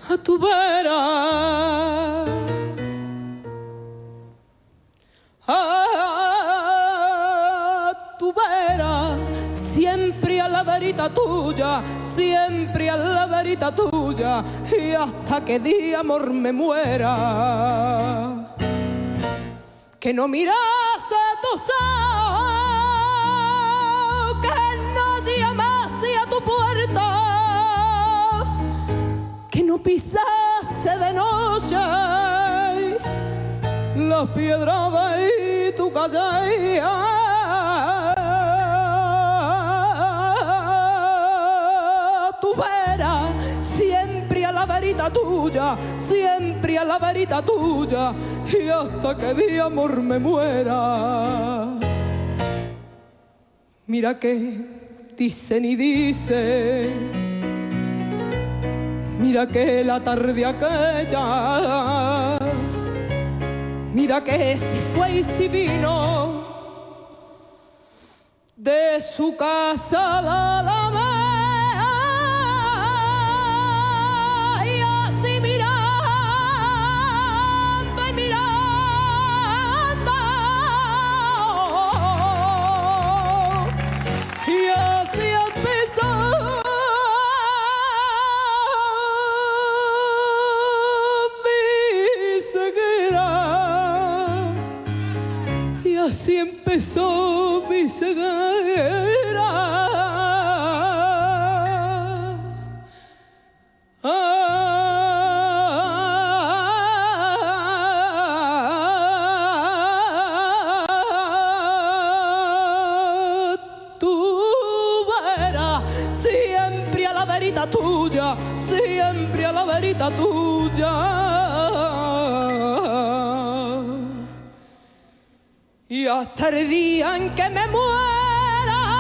A tu vera, a tu vera, siempre a la verita tuya, siempre a la verita tuya, y hasta que de amor me muera. Que no mirase tus ojos, que no llamase a tu puerta, que no pisase de noche las piedras de tu calle. Tu vera, siempre a la verita tuya, siempre a la verita tuya, y hasta que de amor me muera. Mira que dicen y dicen, mira que la tarde aquella, mira que si fue y si vino, de su casa la alameda, y así mirando y mirando, y así empezó. Así empezó mi ceguera. Tu vera, siempre a la verita tuya, siempre a la verita tuya. Y hasta el día en que me muera,